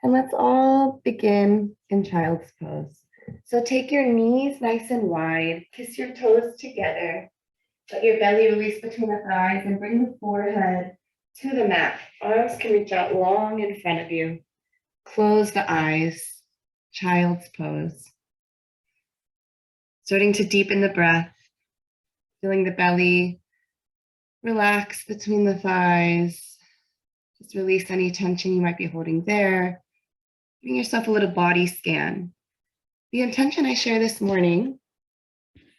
And let's all begin in child's pose. So take your knees nice and wide, kiss your toes together, let your belly release between the thighs and bring the forehead to the mat. Arms can reach out long in front of you. Close the eyes, child's pose. Starting to deepen the breath, feeling the belly relax between the thighs. Just release any tension you might be holding there. Giving yourself a little body scan. The intention I share this morning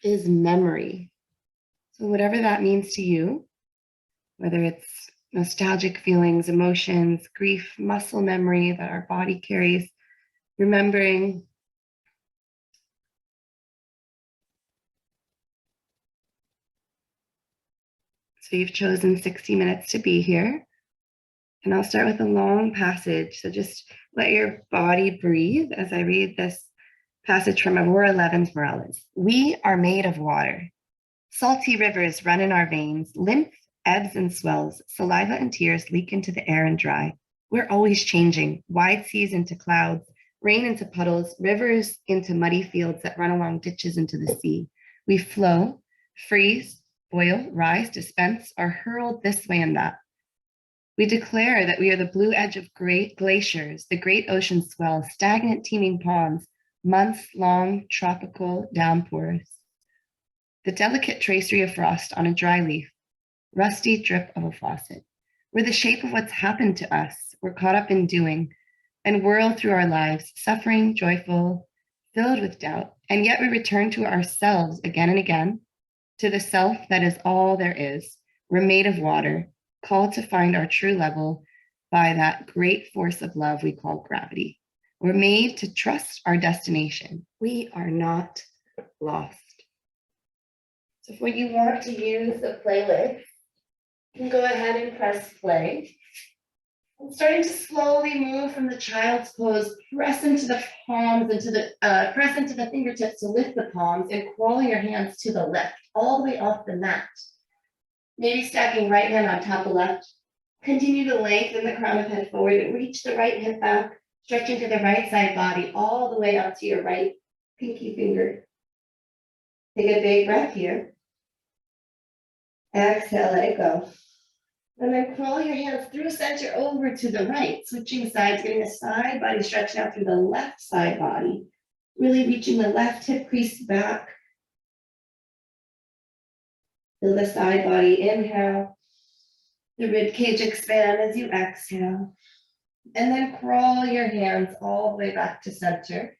is memory. So whatever that means to you, whether it's nostalgic feelings, emotions, grief, muscle memory that our body carries, remembering. So you've chosen 60 minutes to be here. And I'll start with a long passage. So just let your body breathe as I read this passage from Aurora Levins Morales. We are made of water. Salty rivers run in our veins, lymph, ebbs and swells, saliva and tears leak into the air and dry. We're always changing, wide seas into clouds, rain into puddles, rivers into muddy fields that run along ditches into the sea. We flow, freeze, boil, rise, dispense, are hurled this way and that. We declare that we are the blue edge of great glaciers, the great ocean swell, stagnant teeming ponds, months-long tropical downpours. The delicate tracery of frost on a dry leaf, rusty drip of a faucet. We're the shape of what's happened to us. We're caught up in doing and whirl through our lives, suffering, joyful, filled with doubt. And yet we return to ourselves again and again, to the self that is all there is. We're made of water, called to find our true level by that great force of love we call gravity. We're made to trust our destination. We are not lost. So when you want to use the playlist, you can go ahead and press play. I'm starting to slowly move from the child's pose, press into the palms, press into the fingertips to lift the palms and crawl your hands to the left, all the way off the mat. Maybe stacking right hand on top of left. Continue to lengthen the crown of head forward and reach the right hip back, stretching to the right side body, all the way out to your right pinky finger. Take a big breath here. Exhale, let it go. And then crawl your hands through center over to the right, switching sides, getting the side body stretched out through the left side body. Really reaching the left hip crease back. Feel the side body inhale. The rib cage expand as you exhale. And then crawl your hands all the way back to center.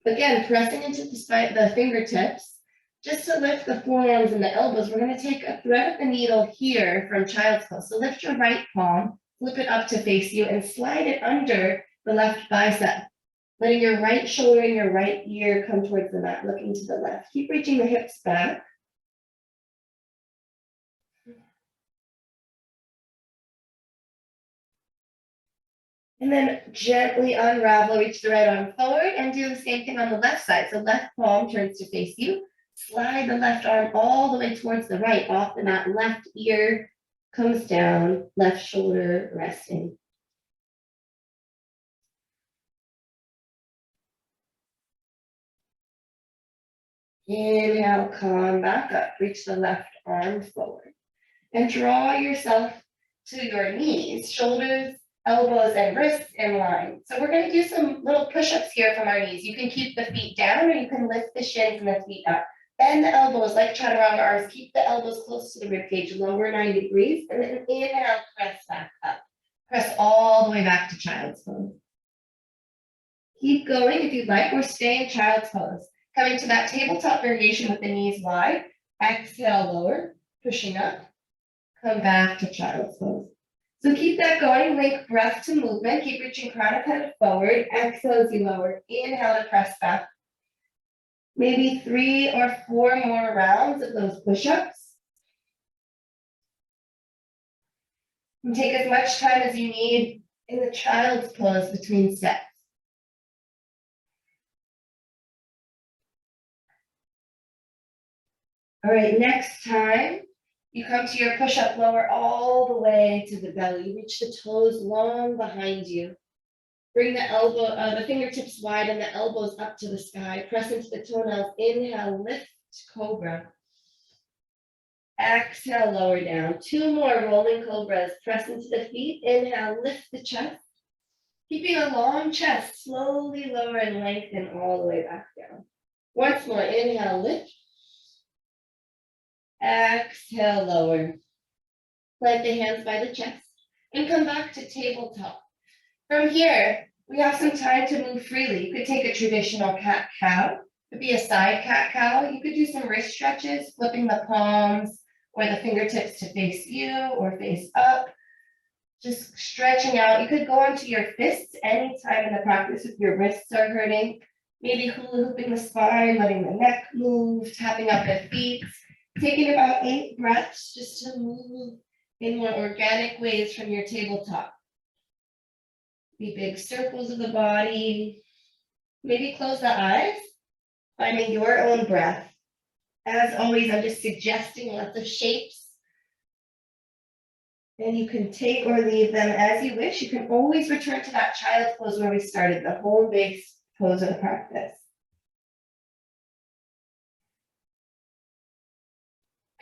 Again, pressing into the fingertips. Just to lift the forearms and the elbows, we're going to take a thread of the needle here from child's pose. So lift your right palm, flip it up to face you, and slide it under the left bicep. Letting your right shoulder and your right ear come towards the mat, looking to the left. Keep reaching the hips back. And then gently unravel, reach the right arm forward and do the same thing on the left side. So left palm turns to face you. Slide the left arm all the way towards the right, off the mat. Left ear comes down, left shoulder resting. Inhale, come back up. Reach the left arm forward. And draw yourself to your knees, shoulders, elbows, and wrists in line. So we're going to do some little push-ups here from our knees. You can keep the feet down or you can lift the shins and the feet up. Bend the elbows like chaturanga arms. Keep the elbows close to the rib cage, lower 90 degrees, and then inhale, press back up. Press all the way back to child's pose. Keep going if you'd like, or stay in child's pose. Coming to that tabletop variation with the knees wide. Exhale, lower, pushing up. Come back to child's pose. So keep that going. Link breath to movement. Keep reaching crown of head forward. Exhale as you lower. Inhale to press back. Maybe 3 or 4 more rounds of those push-ups. And take as much time as you need in the child's pose between sets. All right, next time you come to your push-up, lower all the way to the belly. Reach the toes long behind you. Bring the fingertips wide and the elbows up to the sky. Press into the toenails. Inhale, lift, cobra. Exhale, lower down. 2 more rolling cobras. Press into the feet. Inhale, lift the chest. Keeping a long chest, slowly lower and lengthen all the way back down. Once more, inhale, lift. Exhale, lower. Plant the hands by the chest and come back to tabletop. From here, we have some time to move freely. You could take a traditional cat-cow. It could be a side cat-cow. You could do some wrist stretches, flipping the palms or the fingertips to face you or face up. Just stretching out. You could go onto your fists anytime in the practice if your wrists are hurting. Maybe hula hooping the spine, letting the neck move, tapping up the feet. Taking about 8 breaths just to move in more organic ways from your tabletop. Be big circles of the body. Maybe close the eyes, finding your own breath. As always, I'm just suggesting lots of shapes. And you can take or leave them as you wish. You can always return to that child's pose where we started, the home base pose of the practice.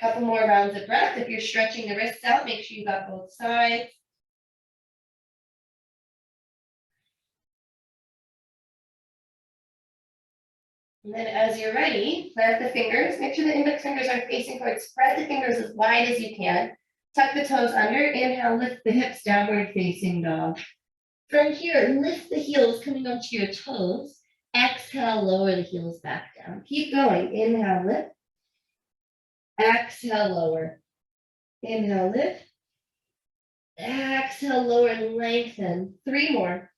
Couple more rounds of breath. If you're stretching the wrists out, make sure you got both sides. And then as you're ready, plant the fingers. Make sure the index fingers are facing forward. Spread the fingers as wide as you can. Tuck the toes under. Inhale, lift the hips, downward facing dog. From here, lift the heels coming onto your toes. Exhale, lower the heels back down. Keep going. Inhale, lift. Exhale, lower. Inhale, lift. Exhale, lower and lengthen. 3 more.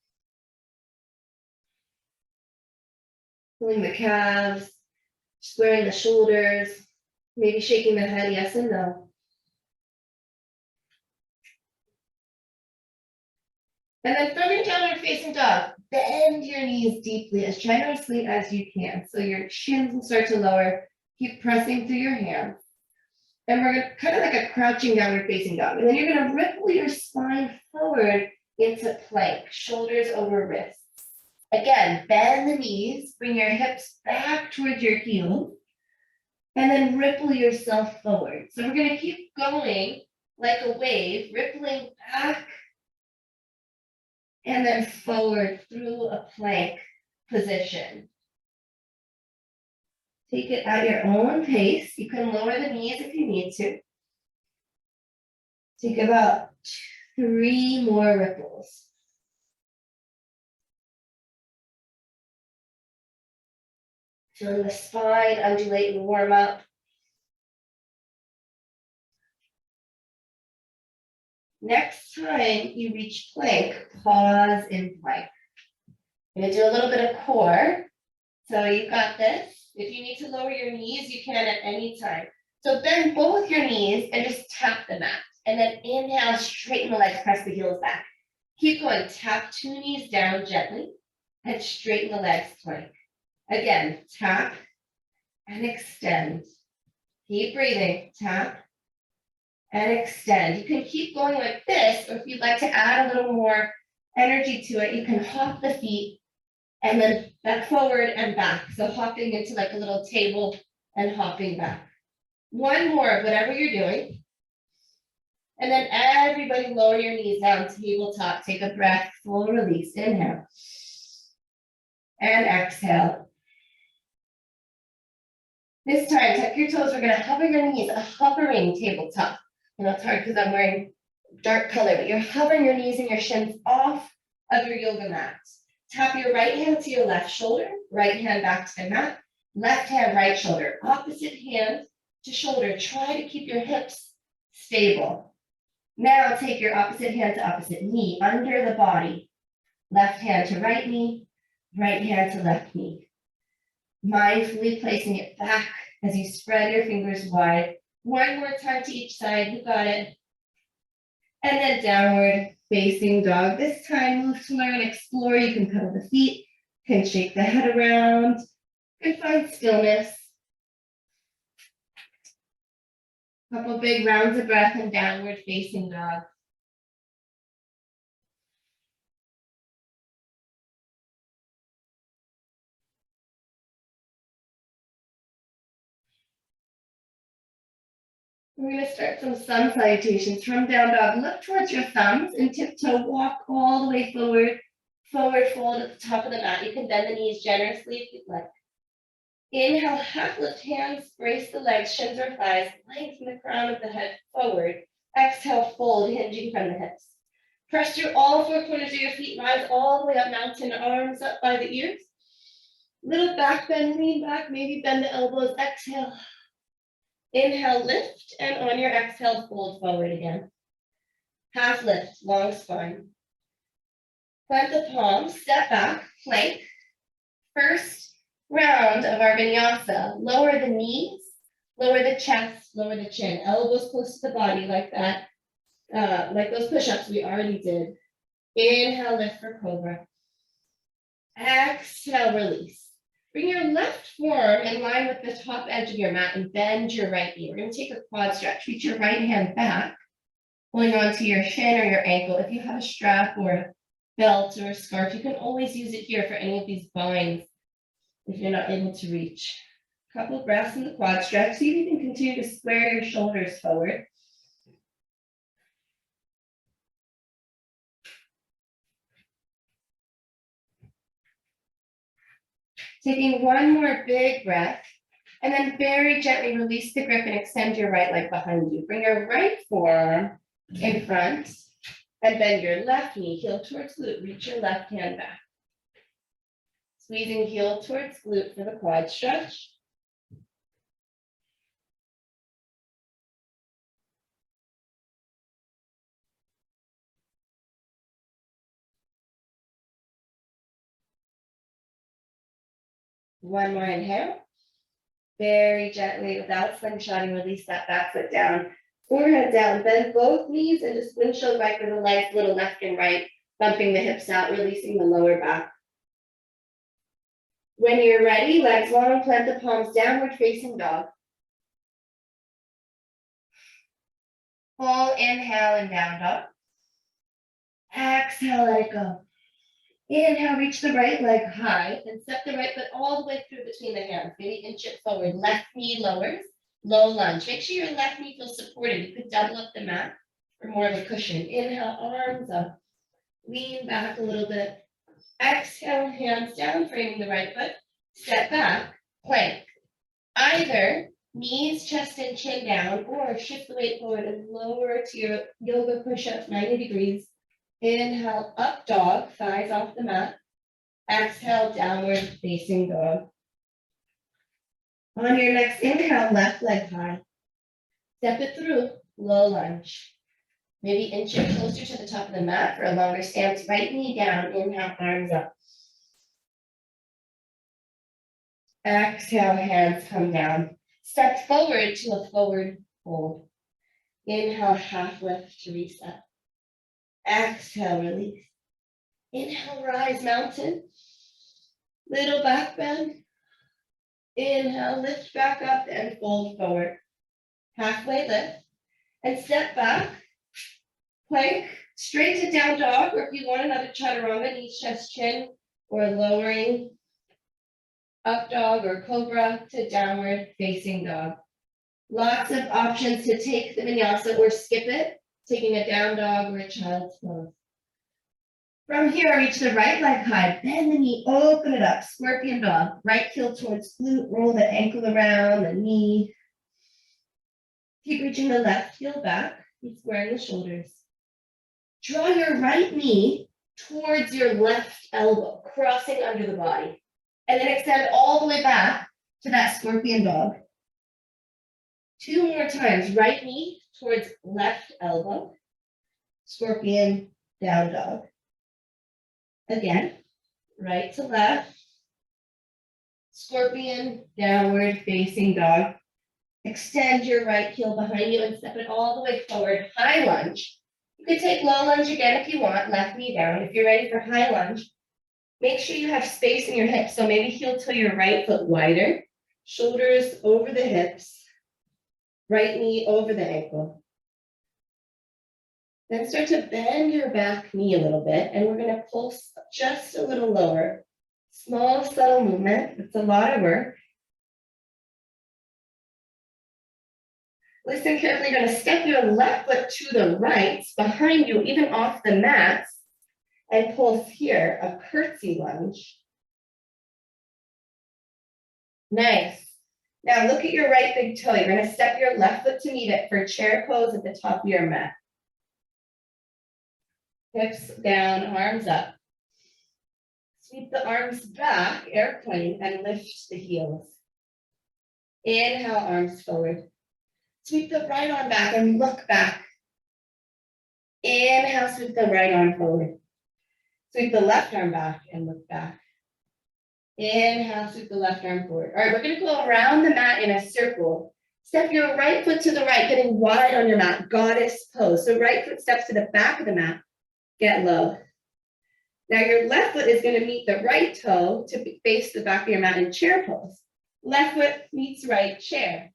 Pulling the calves, squaring the shoulders, maybe shaking the head, yes and no. And then from your downward facing dog, bend your knees deeply, as generously as you can. So your shins will start to lower. Keep pressing through your hands. And we're going to kind of like a crouching downward facing dog. And then you're going to ripple your spine forward into plank, shoulders over wrists. Again, bend the knees, bring your hips back towards your heels, and then ripple yourself forward. So we're going to keep going like a wave, rippling back and then forward through a plank position. Take it at your own pace. You can lower the knees if you need to. Take about 3 more ripples. Feeling the spine undulate and warm up. Next time you reach plank, pause in plank. I'm going to do a little bit of core. So you've got this. If you need to lower your knees, you can at any time. So bend both your knees and just tap the mat. And then inhale, straighten the legs, press the heels back. Keep going. Tap 2 knees down gently and straighten the legs, plank. Again, tap and extend. Keep breathing. Tap and extend. You can keep going like this, or if you'd like to add a little more energy to it, you can hop the feet and then back forward and back. So hopping into like a little table and hopping back. 1 more of whatever you're doing. And then everybody lower your knees down, tabletop. Take a breath, full release. Inhale. And exhale. This time, tuck your toes. We're going to hover your knees, a hovering tabletop. You know, it's hard because I'm wearing dark color, but you're hovering your knees and your shins off of your yoga mat. Tap your right hand to your left shoulder, right hand back to the mat, left hand, right shoulder, opposite hand to shoulder. Try to keep your hips stable. Now take your opposite hand to opposite knee, under the body. Left hand to right knee, right hand to left knee. Mindfully placing it back as you spread your fingers wide. 1 more time to each side, you got it. And then downward facing dog. This time, move to learn, explore. You can pedal the feet, can shake the head around, and find stillness. Couple big rounds of breath and downward facing dog. We're going to start some sun salutations. From down dog, look towards your thumbs and tiptoe, walk all the way forward. Forward fold at the top of the mat. You can bend the knees generously if you'd like. Inhale, half lift hands, brace the legs, shins or thighs, lengthen the crown of the head forward. Exhale, fold, hinging from the hips. Press through all four corners of your feet, rise all the way up, mountain arms up by the ears. Little back bend, lean back, maybe bend the elbows, exhale. Inhale, lift, and on your exhale, fold forward again. Half lift, long spine. Plant the palms, step back, plank. First round of our vinyasa. Lower the knees, lower the chest, lower the chin. Elbows close to the body like that. Like those push-ups we already did. Inhale, lift for cobra. Exhale, release. Bring your left forearm in line with the top edge of your mat and bend your right knee. We're going to take a quad stretch. Reach your right hand back, holding onto your shin or your ankle. If you have a strap or a belt or a scarf, you can always use it here for any of these binds if you're not able to reach. A couple of breaths in the quad stretch. See if you can continue to square your shoulders forward. Taking one more big breath, and then very gently release the grip and extend your right leg behind you. Bring your right forearm in front and bend your left knee, heel towards glute. Reach your left hand back. Squeezing heel towards glute for the quad stretch. One more inhale. Very gently, without slingshotting, release that back foot down. Forehead down, bend both knees and just windshield right with a nice little left and right, bumping the hips out, releasing the lower back. When you're ready, legs long, plant the palms, downward facing dog. Full inhale and down dog. Exhale, let it go. Inhale, reach the right leg high and step the right foot all the way through between the hands. Maybe inch it forward. Left knee lowers, low lunge. Make sure your left knee feels supported. You could double up the mat for more of a cushion. Inhale, arms up. Lean back a little bit. Exhale, hands down, framing the right foot. Step back, plank. Either knees, chest, and chin down, or shift the weight forward and lower to your yoga push-up 90 degrees. Inhale, up dog, thighs off the mat. Exhale, downward facing dog. On your next inhale, left leg high. Step it through, low lunge. Maybe inch it closer to the top of the mat for a longer stance. Right knee down, inhale, arms up. Exhale, hands come down. Step forward to a forward fold. Inhale, half lift to reset. Exhale, release. Inhale, rise, mountain. Little back bend. Inhale, lift back up and fold forward. Halfway lift. And step back. Plank, straight to down dog, or if you want another chaturanga, knees, chest, chin, or lowering up dog or cobra to downward facing dog. Lots of options to take the vinyasa or skip it, taking a down dog or a child's pose. From here, reach the right leg high, bend the knee, open it up, scorpion dog, right heel towards glute, roll the ankle around the knee. Keep reaching the left heel back, keep squaring the shoulders. Draw your right knee towards your left elbow, crossing under the body. And then extend all the way back to that scorpion dog. 2 more times, right knee towards left elbow, scorpion down dog. Again, right to left, scorpion downward facing dog. Extend your right heel behind you and step it all the way forward, high lunge. You could take low lunge again if you want, left knee down. If you're ready for high lunge, make sure you have space in your hips. So maybe heel toe your right foot wider, shoulders over the hips, right knee over the ankle. Then start to bend your back knee a little bit, and we're going to pulse just a little lower. Small, subtle movement. It's a lot of work. Listen carefully, you're gonna step your left foot to the right, behind you, even off the mat, and pulse here, a curtsy lunge. Nice. Now look at your right big toe. You're gonna step your left foot to meet it for chair pose at the top of your mat. Hips down, arms up. Sweep the arms back, airplane, and lift the heels. Inhale, arms forward. Sweep the right arm back and look back. Inhale, sweep the right arm forward. Sweep the left arm back and look back. Inhale, sweep the left arm forward. All right, we're gonna go around the mat in a circle. Step your right foot to the right, getting wide on your mat, goddess pose. So right foot steps to the back of the mat, get low. Now your left foot is gonna meet the right toe to face the back of your mat in chair pose. Left foot meets right, chair.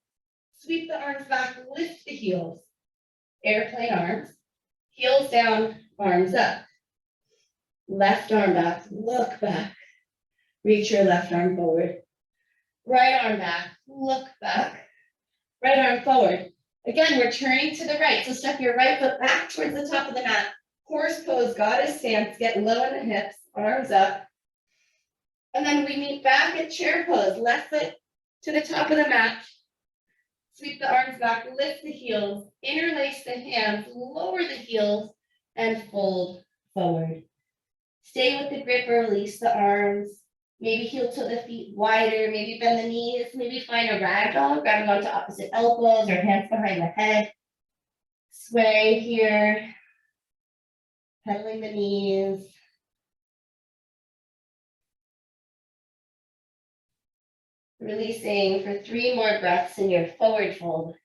Sweep the arms back, lift the heels. Airplane arms, heels down, arms up. Left arm back, look back. Reach your left arm forward. Right arm back, look back. Right arm forward. Again, we're turning to the right. So step your right foot back towards the top of the mat. Horse pose, goddess stance, get low in the hips, arms up. And then we meet back at chair pose. Left foot to the top of the mat. Sweep the arms back, lift the heels, interlace the hands, lower the heels, and fold forward. Stay with the grip or release the arms. Maybe heel to the feet wider, maybe bend the knees, maybe find a ragdoll, grabbing onto opposite elbows or hands behind the head. Sway here, pedaling the knees. Releasing for 3 more breaths in your forward fold.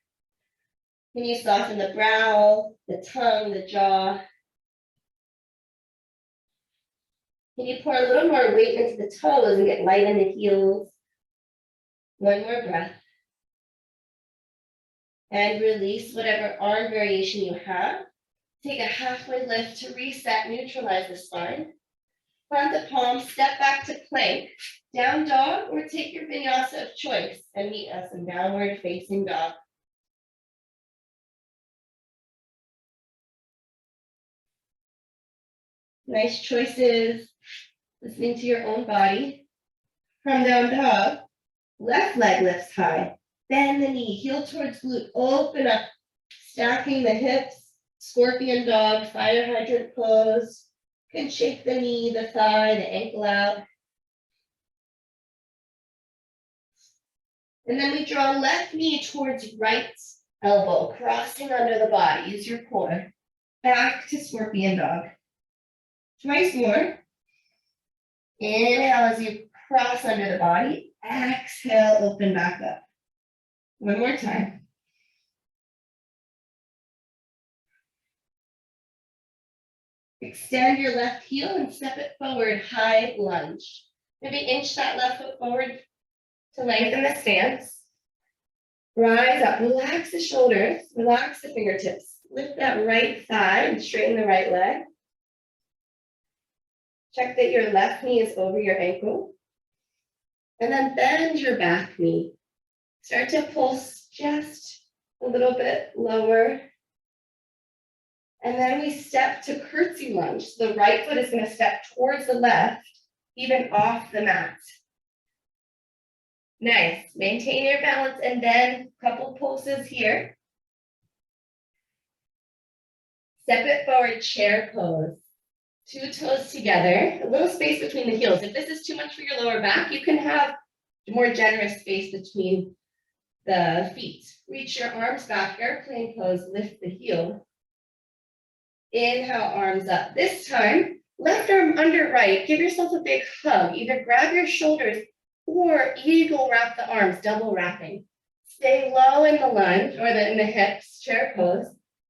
Can you soften the brow, the tongue, the jaw? Can you pour a little more weight into the toes and get light in the heels? 1 more breath. And release whatever arm variation you have. Take a halfway lift to reset, neutralize the spine. Plant the palms, step back to plank, down dog, or take your vinyasa of choice and meet us in downward facing dog. Nice choices. Listening to your own body. From down dog, left leg lifts high. Bend the knee, heel towards glute, open up, stacking the hips, scorpion dog, fire hydrant pose. Can shake the knee, the thigh, the ankle out. And then we draw left knee towards right elbow, crossing under the body. Use your core. Back to scorpion dog. Twice more. Inhale as you cross under the body. Exhale, open back up. 1 more time. Extend your left heel and step it forward, high lunge. Maybe inch that left foot forward to lengthen the stance. Rise up, relax the shoulders, relax the fingertips. Lift that right thigh and straighten the right leg. Check that your left knee is over your ankle. And then bend your back knee. Start to pulse just a little bit lower. And then we step to curtsy lunge. So the right foot is going to step towards the left, even off the mat. Nice. Maintain your balance and then a couple pulses here. Step it forward, chair pose. 2 toes together, a little space between the heels. If this is too much for your lower back, you can have more generous space between the feet. Reach your arms back, airplane pose, lift the heel. Inhale, arms up. This time, left arm under right. Give yourself a big hug. Either grab your shoulders or eagle wrap the arms, double wrapping. Stay low in the lunge or in the hips, chair pose.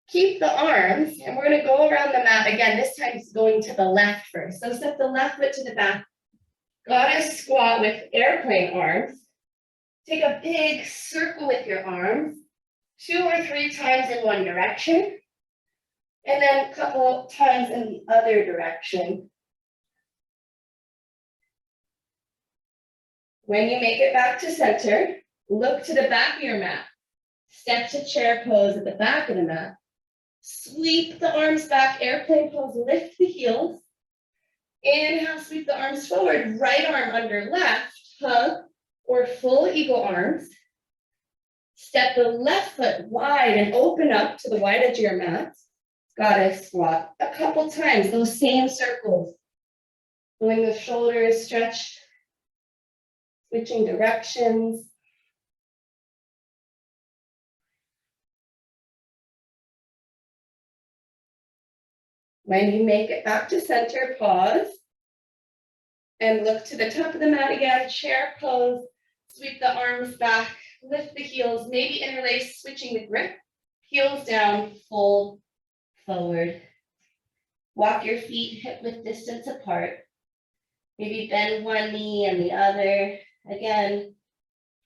Keep the arms, and we're going to go around the mat again. This time it's going to the left first. So step the left foot to the back. Goddess squat with airplane arms. Take a big circle with your arms, 2 or 3 times in one direction, and then a couple times in the other direction. When you make it back to center, look to the back of your mat. Step to chair pose at the back of the mat. Sweep the arms back, airplane pose, lift the heels. Inhale, sweep the arms forward, right arm under left, hug, or full eagle arms. Step the left foot wide and open up to the wide edge of your mat. Goddess squat a couple times, those same circles. When the shoulders stretch, switching directions. When you make it back to center, pause. And look to the top of the mat again, chair pose. Sweep the arms back, lift the heels, maybe interlace, switching the grip. Heels down, fold forward. Walk your feet hip width distance apart. Maybe bend one knee and the other. Again,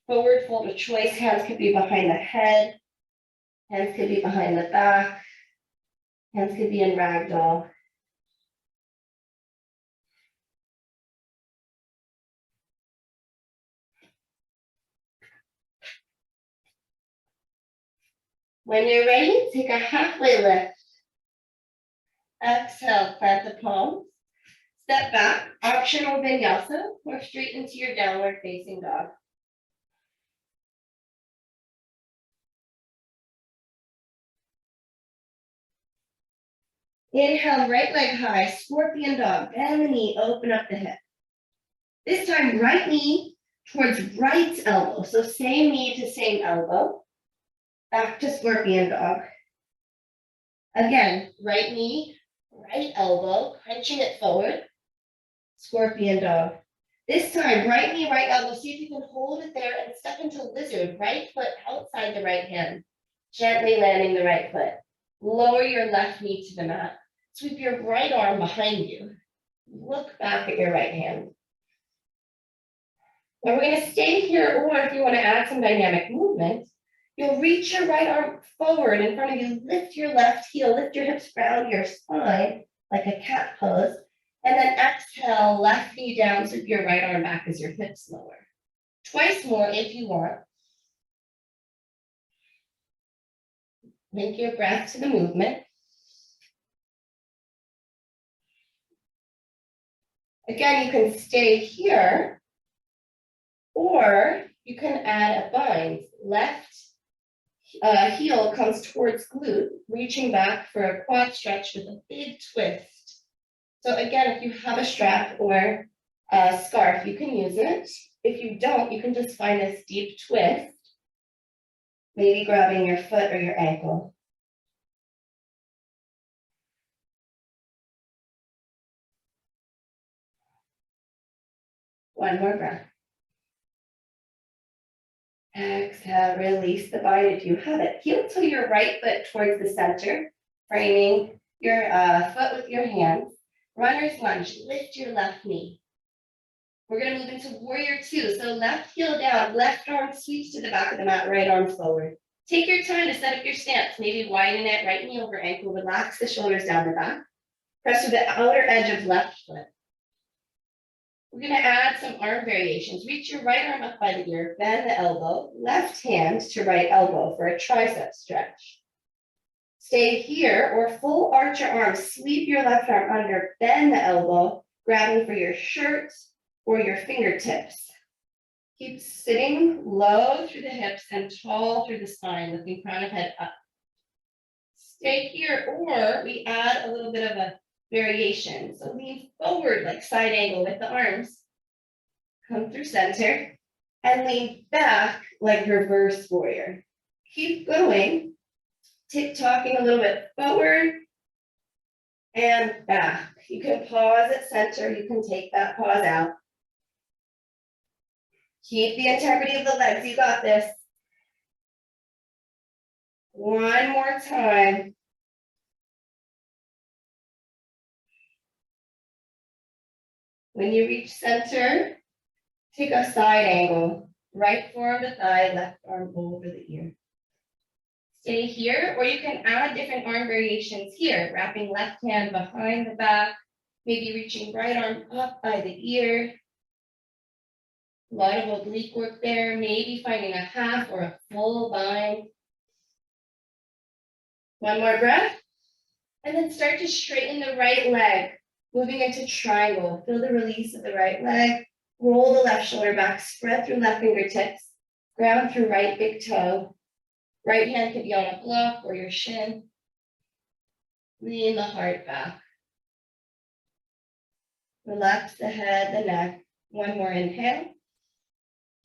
forward fold of choice. Hands could be behind the head. Hands could be behind the back. Hands could be in ragdoll. When you're ready, take a halfway lift. Exhale, plant the palms. Step back, optional vinyasa, or straight into your downward facing dog. Inhale, right leg high, scorpion dog, bend the knee, open up the hip. This time, right knee towards right elbow. So same knee to same elbow. Back to scorpion dog. Again, right knee, right elbow, crunching it forward. Scorpion dog. This time, right knee, right elbow. See if you can hold it there and step into lizard. Right foot outside the right hand. Gently landing the right foot. Lower your left knee to the mat. Sweep your right arm behind you. Look back at your right hand. Now we're going to stay here, or if you want to add some dynamic movement, you'll reach your right arm forward in front of you, lift your left heel, lift your hips around your spine like a cat pose, and then exhale, left knee down, sweep your right arm back as your hips lower. Twice more if you want. Link your breath to the movement. Again, you can stay here, or you can add a bind. Left heel comes towards glute, reaching back for a quad stretch with a big twist. So again, if you have a strap or a scarf, you can use it. If you don't, you can just find this deep twist, maybe grabbing your foot or your ankle. One more breath. Exhale, release the bind if you have it. Heel to your right foot towards the center, framing your foot with your hands. Runner's lunge, lift your left knee. We're going to move into warrior two. So left heel down, left arm sweeps to the back of the mat, right arm forward. Take your time to set up your stance. Maybe widen it, right knee over ankle, relax the shoulders down the back. Press to the outer edge of left foot. We're going to add some arm variations. Reach your right arm up by the ear, bend the elbow, left hand to right elbow for a tricep stretch. Stay here, or full arch your arms, sweep your left arm under, bend the elbow, grabbing for your shirt or your fingertips. Keep sitting low through the hips and tall through the spine, lifting crown of head up. Stay here, or we add a little bit of a variation. So lean forward like side angle with the arms. Come through center and lean back like reverse warrior. Keep going. Tick-tocking a little bit forward and back. You can pause at center. You can take that pause out. Keep the integrity of the legs. You got this. One more time. When you reach center, take a side angle. Right forearm to thigh, left arm over the ear. Stay here, or you can add different arm variations here, wrapping left hand behind the back, maybe reaching right arm up by the ear. A lot of oblique work there, maybe finding a half or a full bind. One more breath. And then start to straighten the right leg, moving into triangle. Feel the release of the right leg. Roll the left shoulder back, spread through left fingertips, ground through right big toe. Right hand could be on a block or your shin. Lean the heart back. Relax the head, the neck. One more inhale.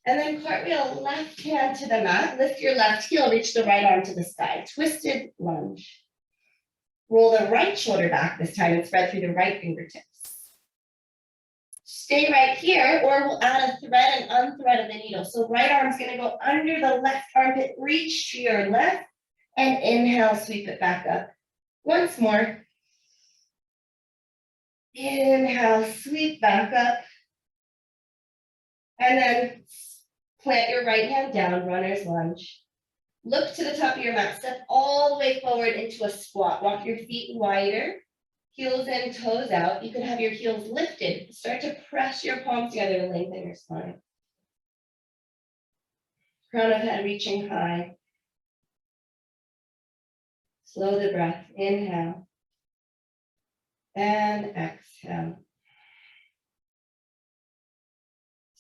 And then cartwheel left hand to the mat. Lift your left heel, reach the right arm to the sky. Twisted lunge. Roll the right shoulder back this time and spread through the right fingertips. Stay right here, or we'll add a thread and unthread of the needle. So right arm's gonna go under the left armpit, reach to your left, and inhale, sweep it back up. Once more. Inhale, sweep back up. And then plant your right hand down, runner's lunge. Look to the top of your mat, step all the way forward into a squat. Walk your feet wider, heels in, toes out. You can have your heels lifted. Start to press your palms together to lengthen your spine. Crown of head reaching high. Slow the breath, inhale. And exhale.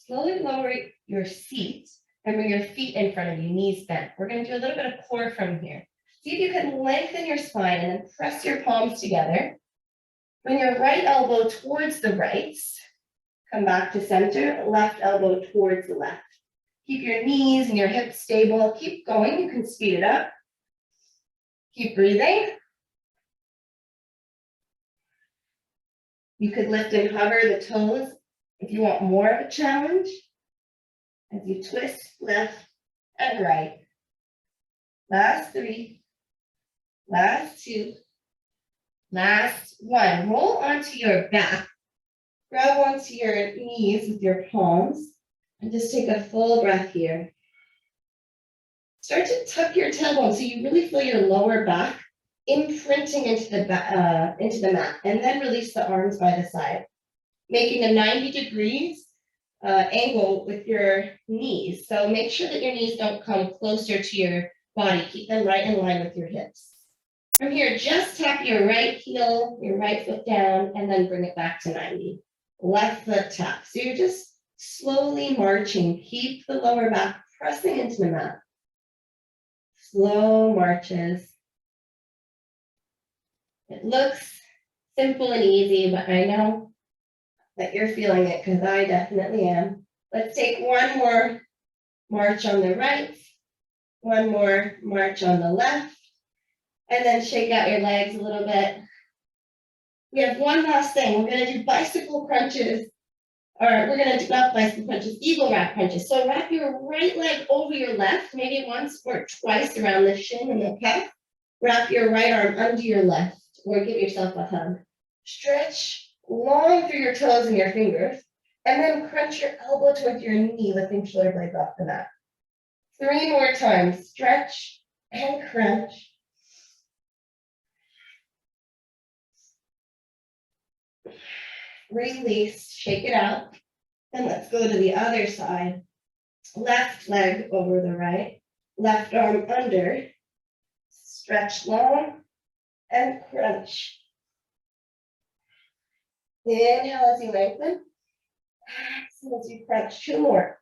Slowly lower your seat and bring your feet in front of you, knees bent. We're going to do a little bit of core from here. See if you can lengthen your spine and then press your palms together. Bring your right elbow towards the right. Come back to center, left elbow towards the left. Keep your knees and your hips stable. Keep going. You can speed it up. Keep breathing. You could lift and hover the toes if you want more of a challenge. As you twist left and right. Last 3. Last 2. Last 1. Roll onto your back. Grab onto your knees with your palms. And just take a full breath here. Start to tuck your tailbone so you really feel your lower back imprinting into the mat. And then release the arms by the side. Making a 90 degrees angle with your knees. So make sure that your knees don't come closer to your body. Keep them right in line with your hips. From here, just tap your right heel, your right foot down, and then bring it back to 90. Left foot tap. So you're just slowly marching. Keep the lower back pressing into the mat. Slow marches. It looks simple and easy, but I know that you're feeling it because I definitely am. Let's take one more march on the right, one more march on the left, and then shake out your legs a little bit. We have one last thing. We're going to do bicycle crunches, or we're going to do not bicycle crunches, eagle wrap crunches. So wrap your right leg over your left, maybe once or twice around the shin and the calf. Wrap your right arm under your left, or give yourself a hug. Stretch long through your toes and your fingers, and then crunch your elbow towards your knee, lifting shoulder blades off the mat. 3 more times. Stretch and crunch. Release, shake it out, and let's go to the other side. Left leg over the right, left arm under, stretch long, and crunch. Inhale as you lengthen. Exhale as you crunch. 2 more.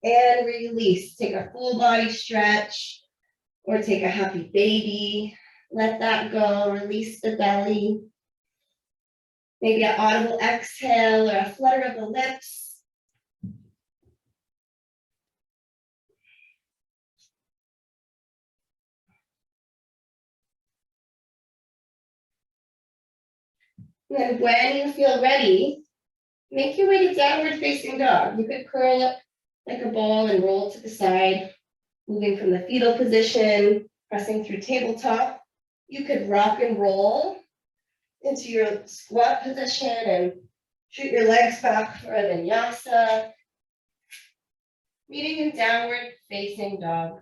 And release. Take a full body stretch or take a happy baby. Let that go. Release the belly. Maybe an audible exhale or a flutter of the lips. And then when you feel ready, make your way to downward facing dog. You could curl up like a ball and roll to the side, moving from the fetal position, pressing through tabletop. You could rock and roll into your squat position and shoot your legs back for a vinyasa. Meeting in downward facing dog.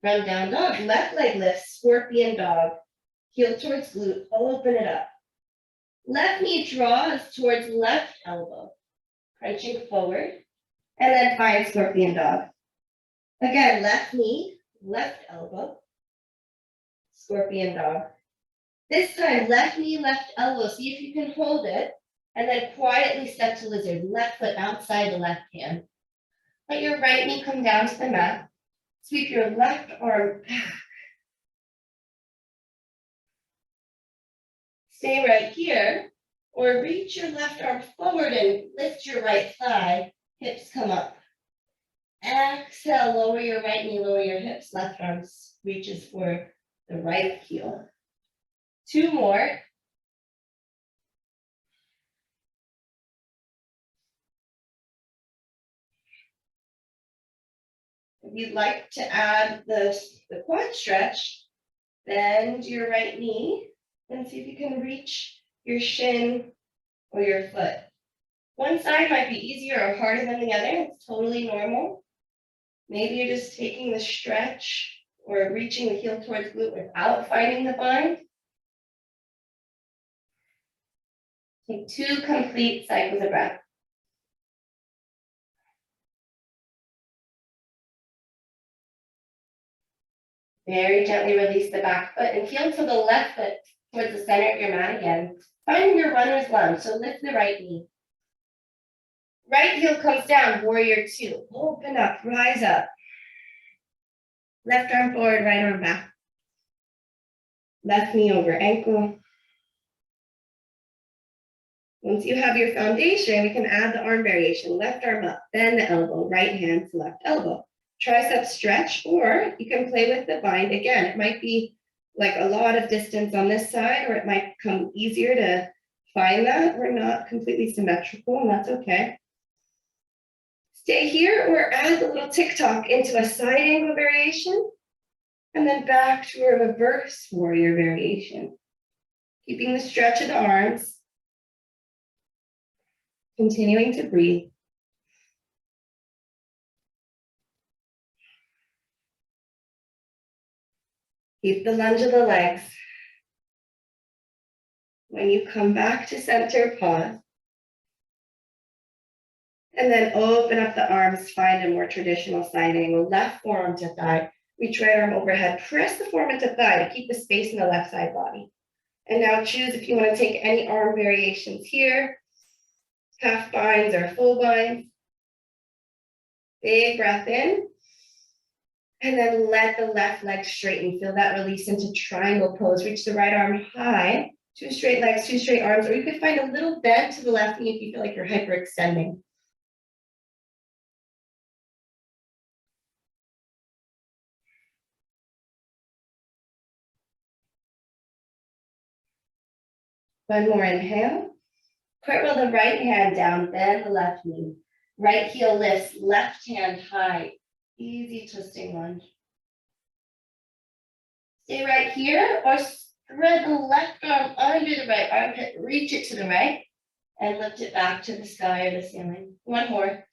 From down dog, left leg lifts, scorpion dog. Heel towards glute, open it up. Left knee draws towards left elbow, crunching forward, and then find scorpion dog. Again, left knee, left elbow, scorpion dog. This time, left knee, left elbow. See if you can hold it, and then quietly step to lizard. Left foot outside the left hand. Let your right knee come down to the mat. Sweep your left arm back. Stay right here, or reach your left arm forward and lift your right thigh. Hips come up. Exhale, lower your right knee, lower your hips. Left arm reaches for the right heel. 2 more. If you'd like to add the quad stretch, bend your right knee and see if you can reach your shin or your foot. One side might be easier or harder than the other. It's totally normal. Maybe you're just taking the stretch or reaching the heel towards glute without fighting the bind. Take 2 complete cycles of breath. Very gently release the back foot and heel to the left foot towards the center of your mat again. Find your runner's lunge, so lift the right knee. Right heel comes down, warrior 2. Open up, rise up. Left arm forward, right arm back. Left knee over ankle. Once you have your foundation, we can add the arm variation. Left arm up, bend the elbow, right hand to left elbow. Tricep stretch, or you can play with the bind again. It might be like a lot of distance on this side, or it might come easier to find that. We're not completely symmetrical, and that's okay. Stay here or add the little tick-tock into a side angle variation, and then back to a reverse warrior variation. Keeping the stretch of the arms, continuing to breathe. Keep the lunge of the legs. When you come back to center, pause. And then open up the arms, find a more traditional side angle. Left forearm to thigh. Reach right arm overhead. Press the forearm into thigh to keep the space in the left side body. And now choose if you want to take any arm variations here. Half binds or full binds. Big breath in. And then let the left leg straighten. Feel that release into triangle pose. Reach the right arm high. 2 straight legs, 2 straight arms. Or you could find a little bend to the left knee if you feel like you're hyperextending. One more inhale. Cartwheel the right hand down, bend the left knee. Right heel lifts, left hand high. Easy twisting lunge. Stay right here or thread the left arm under the right armpit, reach it to the right, and lift it back to the sky or the ceiling. One more.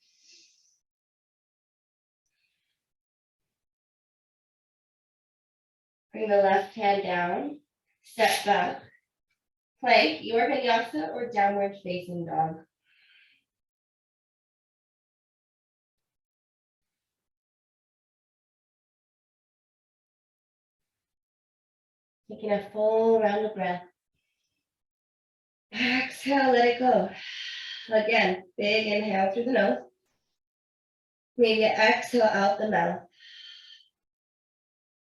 Bring the left hand down, step back. Plank, your vinyasa or downward facing dog. Taking a full round of breath. Exhale, let it go. Again, big inhale through the nose. Maybe exhale out the mouth.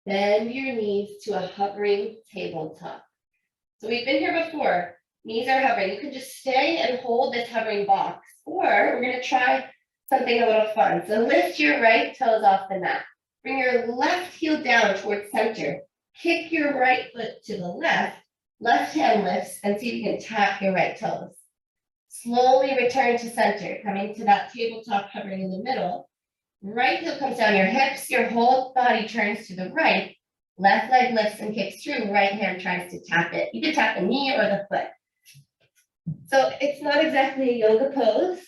Bend your knees to a hovering tabletop. So we've been here before. Knees are hovering. You can just stay and hold this hovering box, or we're going to try something a little fun. So lift your right toes off the mat. Bring your left heel down towards center. Kick your right foot to the left. Left hand lifts, and see if you can tap your right toes. Slowly return to center, coming to that tabletop hovering in the middle. Right heel comes down your hips. Your whole body turns to the right. Left leg lifts and kicks through, right hand tries to tap it. You can tap the knee or the foot. So it's not exactly a yoga pose.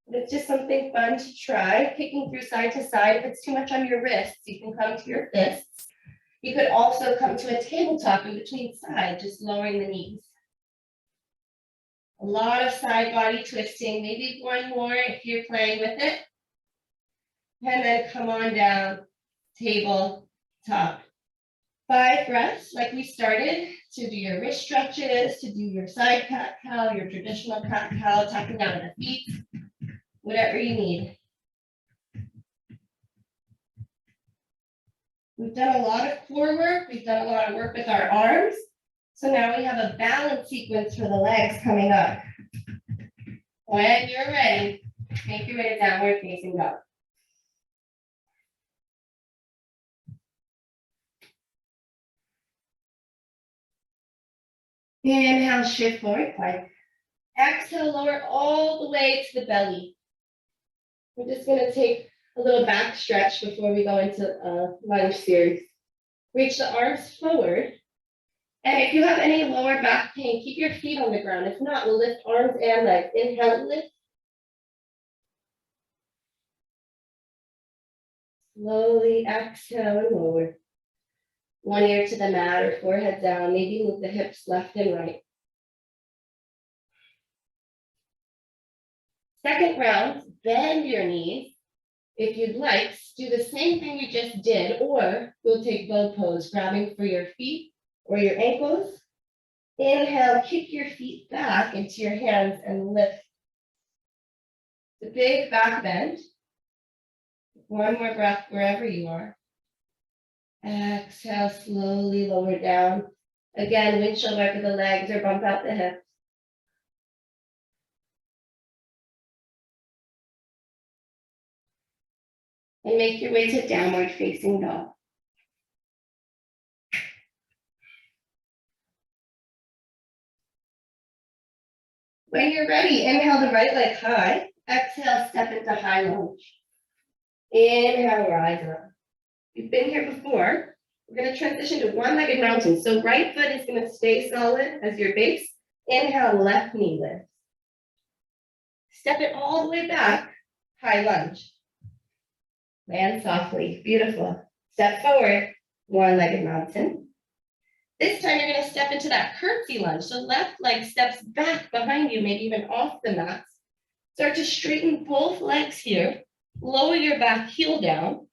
It's just something fun to try, kicking through side to side. If it's too much on your wrists, you can come to your fists. You could also come to a tabletop in between sides, just lowering the knees. A lot of side body twisting, maybe one more if you're playing with it. And then come on down, tabletop. 5 breaths like we started to do your wrist stretches, to do your side cat-cow, your traditional cat-cow, tapping out of the feet, whatever you need. We've done a lot of core work. We've done a lot of work with our arms. So now we have a balance sequence for the legs coming up. When you're ready, make your way to downward facing dog. Inhale, shift forward, plank. Exhale, lower all the way to the belly. We're just going to take a little back stretch before we go into lunge series. Reach the arms forward. And if you have any lower back pain, keep your feet on the ground. If not, we'll lift arms and legs. Inhale, lift. Slowly exhale and lower. One ear to the mat or forehead down. Maybe move the hips left and right. Second round, bend your knees. If you'd like, do the same thing we just did, or we'll take bow pose, grabbing for your feet or your ankles. Inhale, kick your feet back into your hands and lift. The big back bend. One more breath wherever you are. Exhale, slowly lower down. Again, windshield wiper the legs or bump out the hips. And make your way to downward facing dog. When you're ready, inhale the right leg high. Exhale, step into high lunge. Inhale, rise up. You've been here before. We're going to transition to one-legged mountain. So right foot is going to stay solid as your base. Inhale, left knee lifts. Step it all the way back, high lunge. Land softly, beautiful. Step forward, one-legged mountain. This time you're going to step into that curtsy lunge. So left leg steps back behind you, maybe even off the mat. Start to straighten both legs here. Lower your back heel down.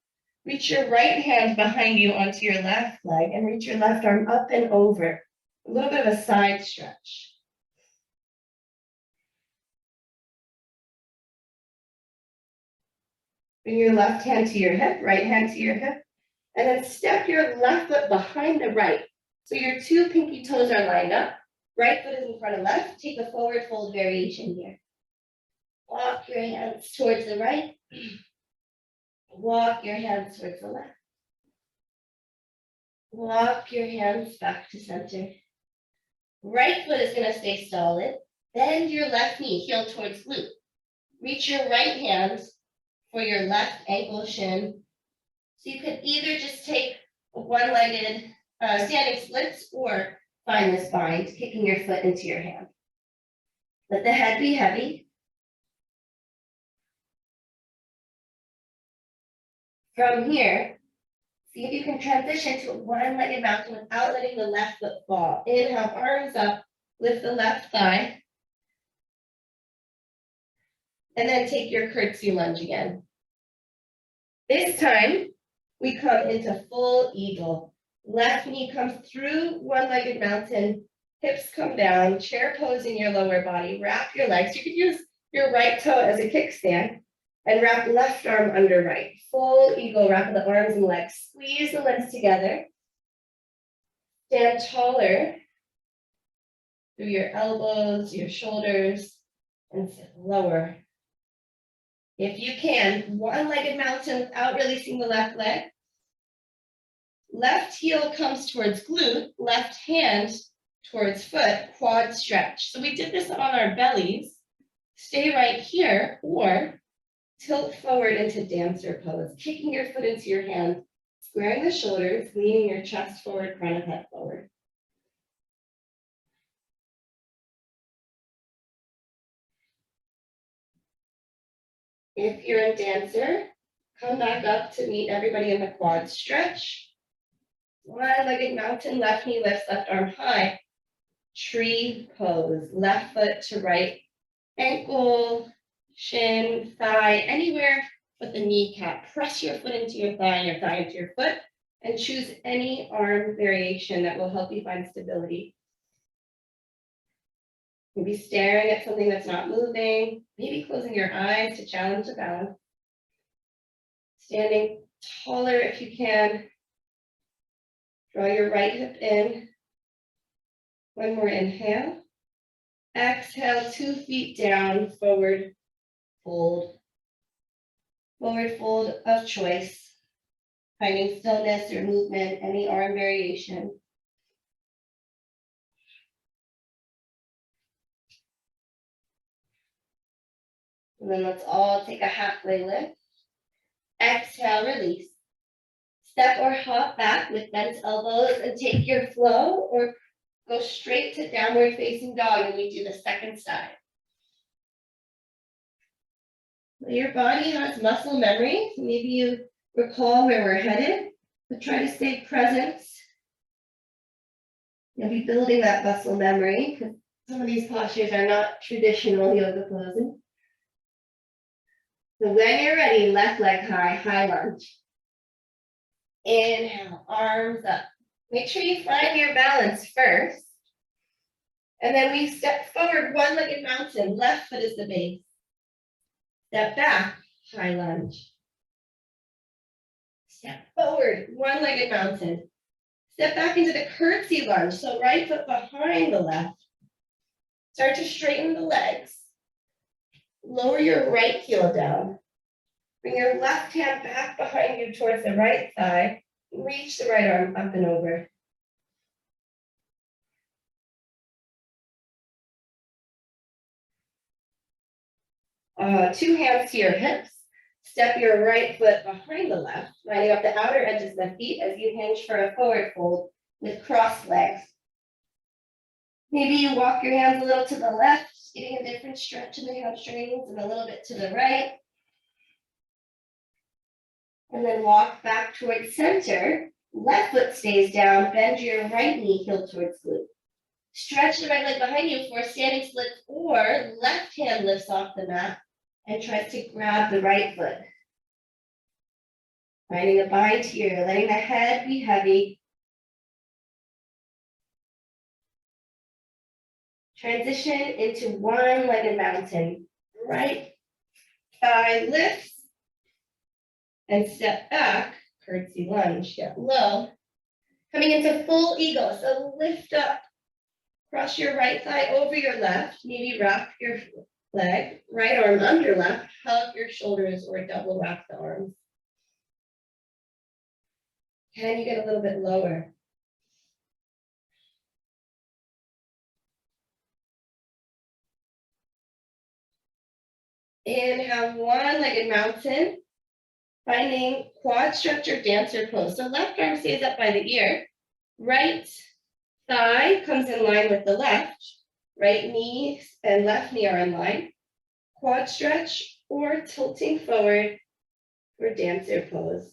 Reach your right hand behind you onto your left leg and reach your left arm up and over. A little bit of a side stretch. Bring your left hand to your hip, right hand to your hip, and then step your left foot behind the right. So your two pinky toes are lined up. Right foot is in front of left. Take a forward fold variation here. Walk your hands towards the right. Walk your hands towards the left. Walk your hands back to center. Right foot is going to stay solid. Bend your left knee, heel towards glute. Reach your right hand for your left ankle shin. So you could either just take a one-legged standing splits or find this bind, kicking your foot into your hand. Let the head be heavy. From here, see if you can transition to a one-legged mountain without letting the left foot fall. Inhale, arms up, lift the left thigh. And then take your curtsy lunge again. This time, we come into full eagle. Left knee comes through one-legged mountain, hips come down, chair pose in your lower body, wrap your legs. You could use your right toe as a kickstand and wrap left arm under right. Full eagle, wrap the arms and legs. Squeeze the legs together. Stand taller through your elbows, your shoulders, and sit lower. If you can, one-legged mountain without releasing the left leg. Left heel comes towards glute, left hand towards foot, quad stretch. So we did this on our bellies. Stay right here or tilt forward into dancer pose, kicking your foot into your hand, squaring the shoulders, leaning your chest forward, crown of head forward. If you're in dancer, come back up to meet everybody in the quad stretch. One-legged mountain, left knee lifts, left arm high. Tree pose, left foot to right ankle, shin, thigh, anywhere but the kneecap. Press your foot into your thigh and your thigh into your foot, and choose any arm variation that will help you find stability. Maybe staring at something that's not moving, maybe closing your eyes to challenge the balance. Standing taller if you can. Draw your right hip in. One more inhale. Exhale, 2 feet down, forward fold. Forward fold of choice. Finding stillness or movement, any arm variation. And then let's all take a halfway lift. Exhale, release. Step or hop back with bent elbows and take your flow, or go straight to downward facing dog and we do the second side. Your body has muscle memory, so maybe you recall where we're headed, but try to stay present. You'll be building that muscle memory because some of these postures are not traditional yoga poses. So when you're ready, left leg high, high lunge. Inhale, arms up. Make sure you find your balance first. And then we step forward, one-legged mountain. Left foot is the base. Step back, high lunge. Step forward, one-legged mountain. Step back into the curtsy lunge. So right foot behind the left. Start to straighten the legs. Lower your right heel down. Bring your left hand back behind you towards the right thigh. Reach the right arm up and over. Two hands to your hips. Step your right foot behind the left, lining up the outer edges of the feet as you hinge for a forward fold with crossed legs. Maybe you walk your hands a little to the left, getting a different stretch in the hamstrings, and a little bit to the right. And then walk back towards center. Left foot stays down, bend your right knee heel towards glute. Stretch the right leg behind you for standing splits, or left hand lifts off the mat and tries to grab the right foot. Finding a bind here, letting the head be heavy. Transition into one-legged mountain. Right thigh lifts and step back, curtsy lunge, get low. Coming into full eagle, so lift up. Cross your right thigh over your left, maybe wrap your leg, right arm under left, hug your shoulders or double wrap the arms. Can you get a little bit lower? Inhale, one-legged mountain, finding quad stretcher dancer pose. So left arm stays up by the ear, right thigh comes in line with the left, right knee and left knee are in line. Quad stretch or tilting forward for dancer pose.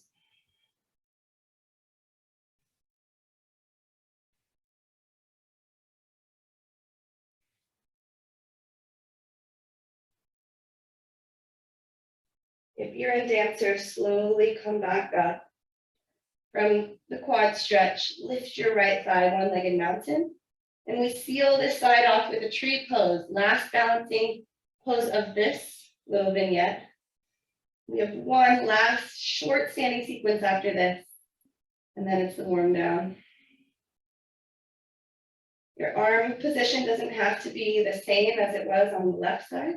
If you're in dancer, slowly come back up. From the quad stretch, lift your right thigh, one-legged mountain. And we seal this side off with a tree pose, last balancing pose of this little vignette. We have one last short standing sequence after this, and then it's the warm down. Your arm position doesn't have to be the same as it was on the left side.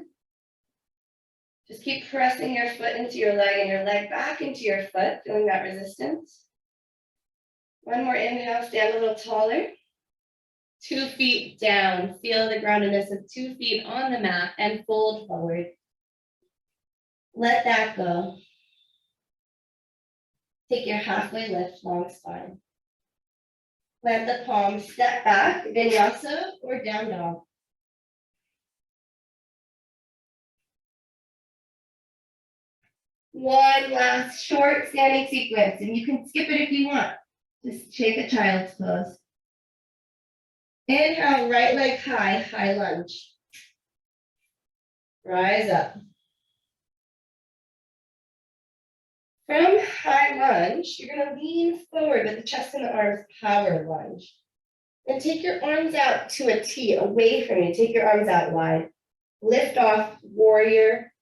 Just keep pressing your foot into your leg and your leg back into your foot, feeling that resistance. One more inhale, stand a little taller. 2 feet down, feel the groundedness of 2 feet on the mat and fold forward. Let that go. Take your halfway lift, long spine. Plant the palms, step back, vinyasa or down dog. One last short standing sequence, and you can skip it if you want. Just take a child's pose. Inhale, right leg high, high lunge. Rise up. From high lunge, you're going to lean forward with the chest and the arms, power lunge. And take your arms out to a T, away from you. Take your arms out wide. Lift off, warrior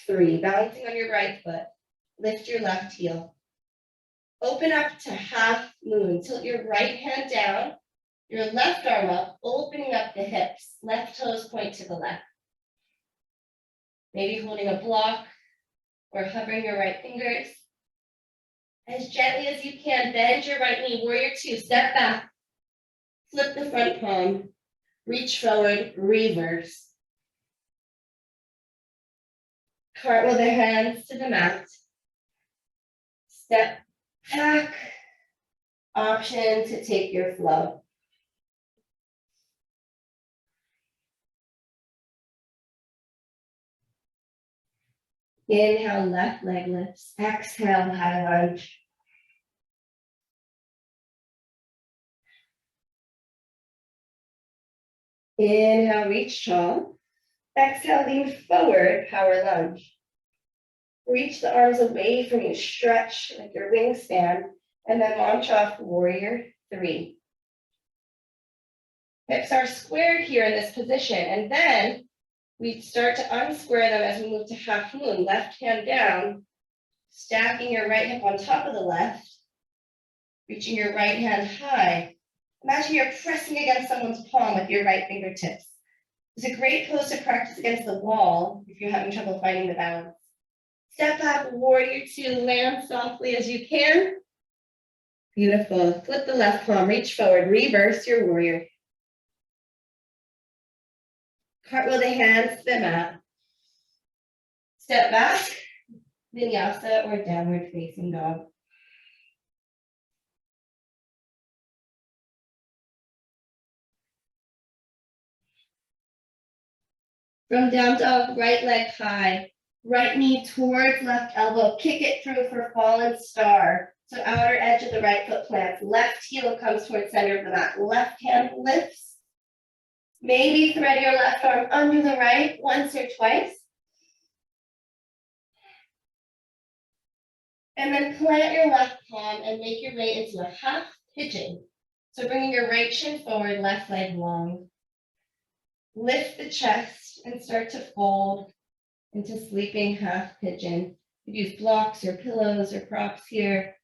3, balancing on your right foot. Lift your left heel. Open up to half moon. Tilt your right hand down, your left arm up, opening up the hips. Left toes point to the left. Maybe holding a block or hovering your right fingers. As gently as you can, bend your right knee, warrior 2, step back. Flip the front palm, reach forward, reverse. Cartwheel the hands to the mat. Step back, option to take your flow. Inhale, left leg lifts. Exhale, high lunge. Inhale, reach tall. Exhale, lean forward, power lunge. Reach the arms away from you, stretch like your wingspan, and then launch off warrior 3. Hips are squared here in this position, and then we start to unsquare them as we move to half moon. Left hand down, stacking your right hip on top of the left, reaching your right hand high. Imagine you're pressing against someone's palm with your right fingertips. It's a great pose to practice against the wall if you're having trouble finding the balance. Step back, warrior 2, land softly as you can. Beautiful. Flip the left palm, reach forward, reverse your warrior. Cartwheel the hands to the mat. Step back, Vinyasa or downward facing dog. From down dog, right leg high, right knee towards left elbow, kick it through for fallen star. So outer edge of the right foot plants, left heel comes towards center of the mat, left hand lifts. Maybe thread your left arm under the right once or twice. And then plant your left palm and make your way into a half pigeon. So bringing your right shin forward, left leg long. Lift the chest and start to fold into sleeping half pigeon. You use blocks or pillows or props here,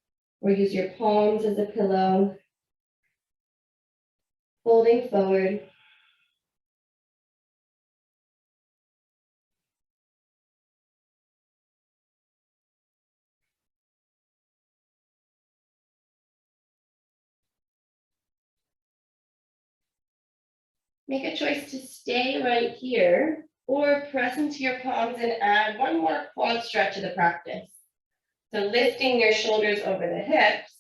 or use your palms as a pillow. Folding forward. Make a choice to stay right here or press into your palms and add one more quad stretch of the practice. So lifting your shoulders over the hips,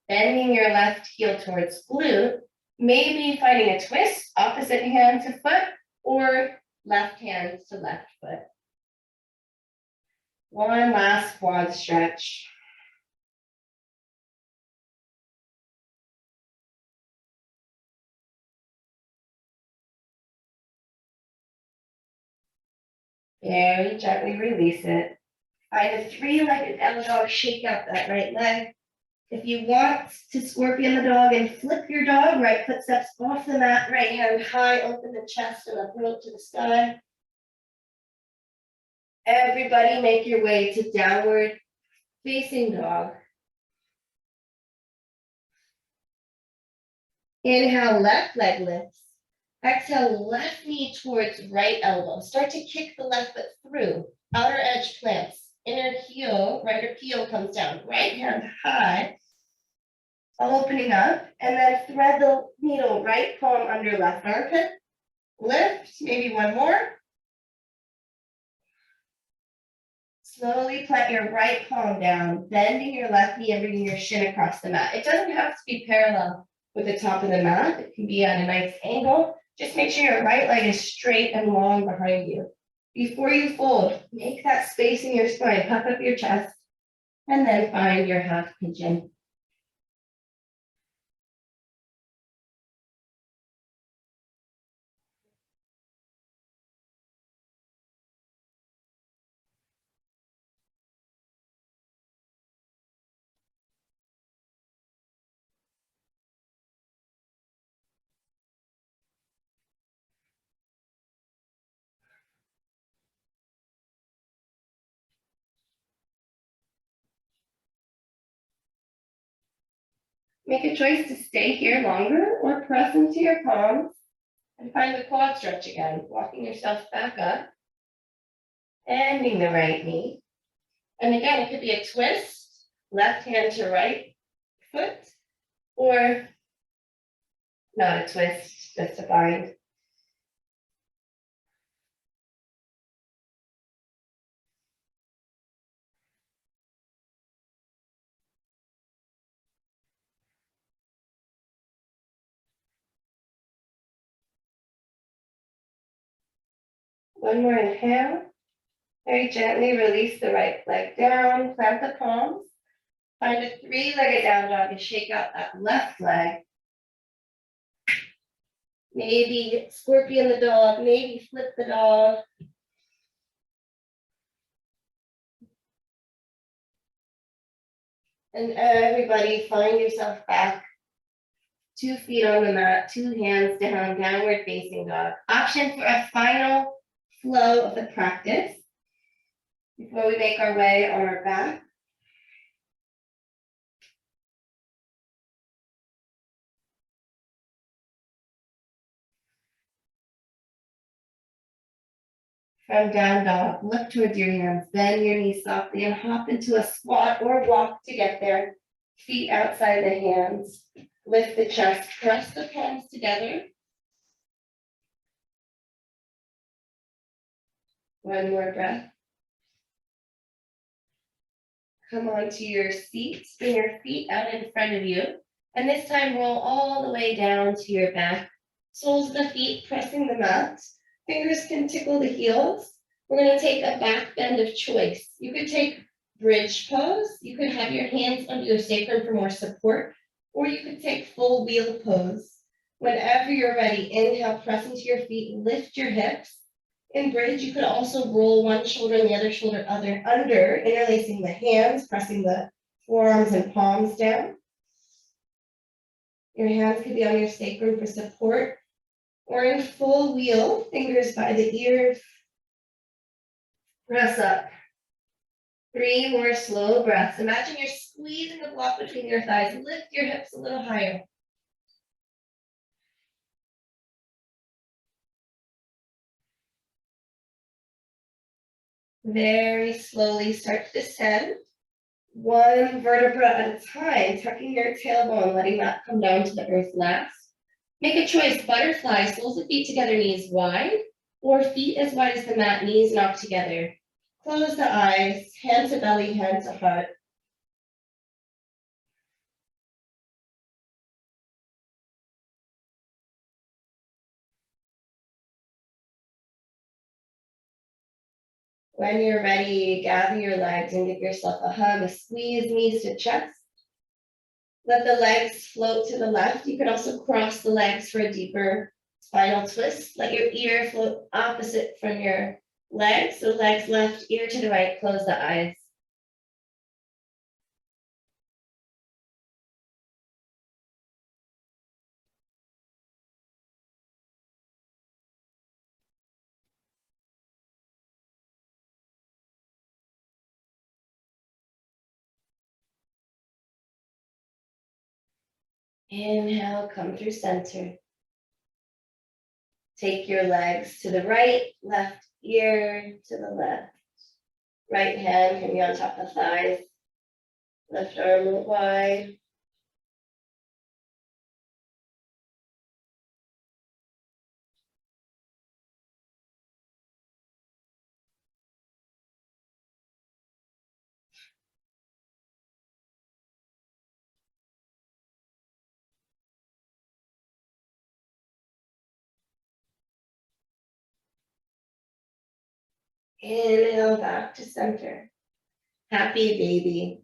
bending your left heel towards glute, maybe finding a twist, opposite hand to foot, or left hand to left foot. One last quad stretch. Very gently release it. Find a 3-legged down dog, shake out that right leg. If you want to scorpion the dog and flip your dog, right foot steps off the mat, right hand high, open the chest and approach to the sky. Everybody make your way to downward facing dog. Inhale, left leg lifts. Exhale, left knee towards right elbow. Start to kick the left foot through. Outer edge plants. Inner heel, right heel comes down. Right hand high. Opening up. And then thread the needle, right palm under left armpit. Lift, maybe one more. Slowly plant your right palm down, bending your left knee and bringing your shin across the mat. It doesn't have to be parallel with the top of the mat. It can be at a nice angle. Just make sure your right leg is straight and long behind you. Before you fold, make that space in your spine, puff up your chest, And then find your half pigeon. Make a choice to stay here longer or press into your palms and find the quad stretch again, walking yourself back up, bending the right knee. And again, it could be a twist, left hand to right foot, or not a twist, just a bind. One more inhale. Very gently release the right leg down, plant the palms. Find a three-legged down dog and shake out that left leg. Maybe scorpion the dog, maybe flip the dog. And everybody find yourself back. 2 feet on the mat, 2 hands down, downward facing dog. Option for a final flow of the practice before we make our way on our back. From down dog, look towards your hands, bend your knees softly and hop into a squat or walk to get there. Feet outside the hands, lift the chest, press the palms together. One more breath. Come onto your seat, bring your feet out in front of you, and this time roll all the way down to your back. Soles of the feet pressing the mat. Fingers can tickle the heels. We're going to take a back bend of choice. You could take bridge pose. You could have your hands under your sacrum for more support, or you could take full wheel pose. Whenever you're ready, inhale, press into your feet, lift your hips. In bridge, you could also roll one shoulder and the other shoulder under, interlacing the hands, pressing the forearms and palms down. Your hands could be on your sacrum for support, or in full wheel, fingers by the ears. Press up. 3 more slow breaths. Imagine you're squeezing the block between your thighs. Lift your hips a little higher. Very slowly start to descend. 1 vertebra at a time, tucking your tailbone, letting that come down to the earth last. Make a choice, butterfly, soles of feet together, knees wide, or feet as wide as the mat, knees knocked together. Close the eyes, hand to belly, hand to heart. When you're ready, gather your legs and give yourself a hug, a squeeze, knees to chest. Let the legs float to the left. You can also cross the legs for a deeper spinal twist. Let your ear float opposite from your legs. So legs left, ear to the right, close the eyes. Inhale, come through center. Take your legs to the right, left ear to the left. Right hand can be on top of thighs. Left arm wide. Inhale back to center. Happy baby.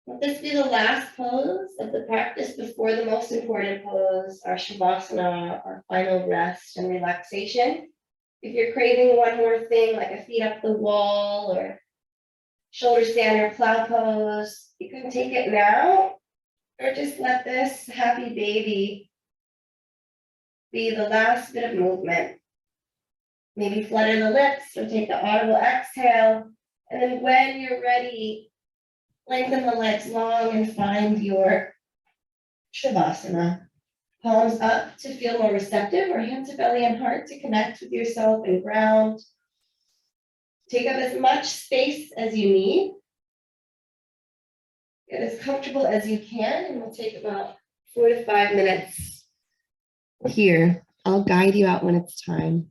Let this be the last pose of the practice before the most important pose, our Shavasana, our final rest and relaxation. If you're craving one more thing, like a feet up the wall or shoulder stand or plow pose, you can take it now, or just let this happy baby be the last bit of movement. Maybe flutter the lips or take the audible exhale. And then when you're ready, lengthen the legs long and find your Shavasana. Palms up to feel more receptive, or hand to belly and heart to connect with yourself and ground. Take up as much space as you need. Get as comfortable as you can, and we'll take about 4 to 5 minutes here. I'll guide you out when it's time.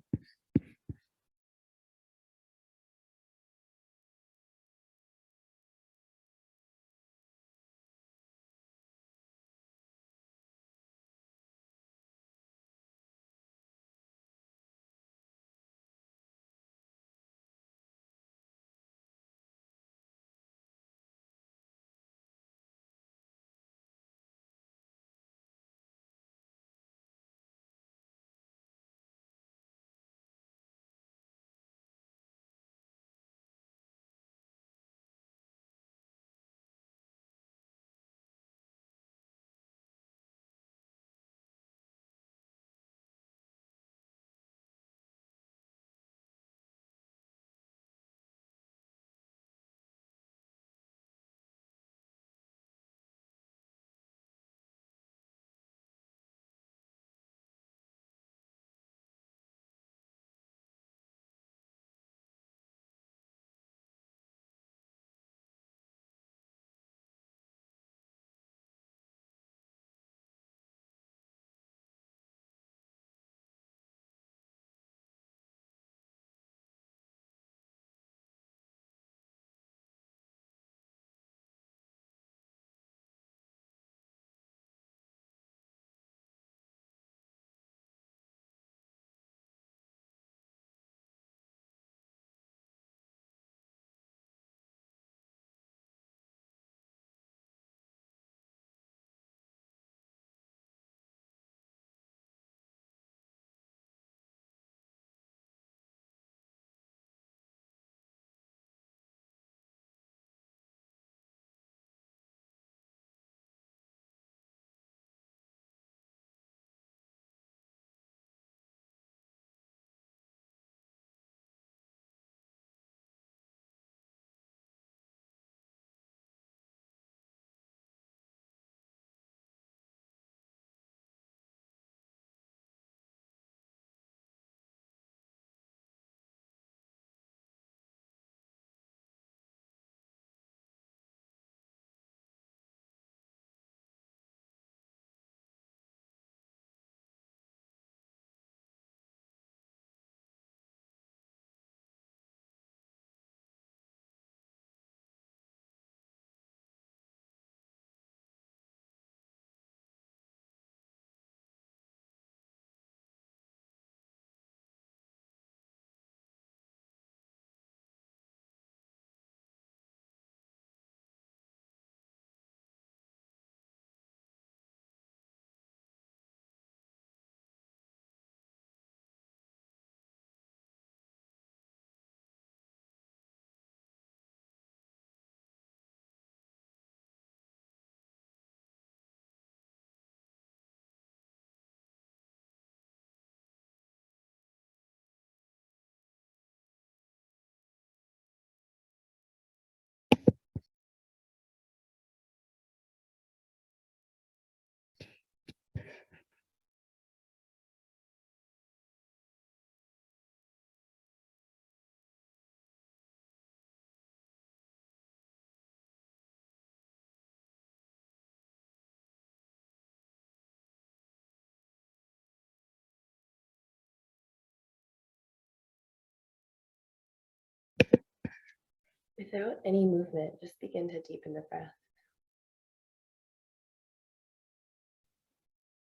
Without any movement, just begin to deepen the breath.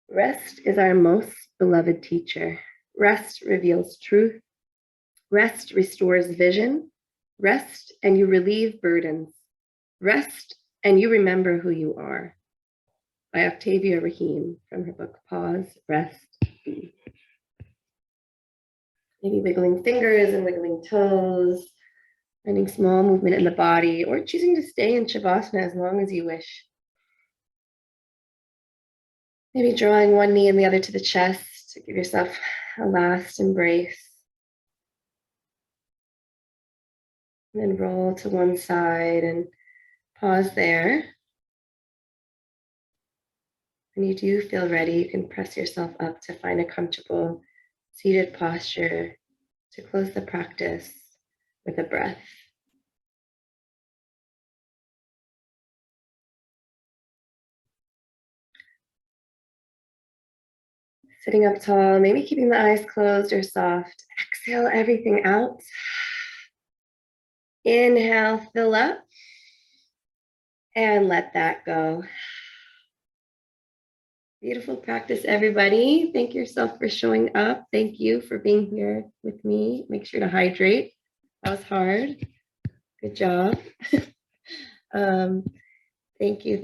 Rest is our most beloved teacher. Rest reveals truth. Rest restores vision. Rest and you relieve burdens. Rest And You Remember Who You Are by Octavia Rahim from her book Pause, Rest, Be. Maybe wiggling fingers and wiggling toes, finding small movement in the body, or choosing to stay in Shavasana as long as you wish. Maybe drawing one knee and the other to the chest to give yourself a last embrace. And then roll to one side and pause there. When you do feel ready, you can press yourself up to find a comfortable seated posture to close the practice with a breath. Sitting up tall, maybe keeping the eyes closed or soft. Exhale everything out. Inhale, fill up, and let that go. Beautiful practice, everybody. Thank yourself for showing up. Thank you for being here with me. Make sure to hydrate. That was hard. Good job. Thank you.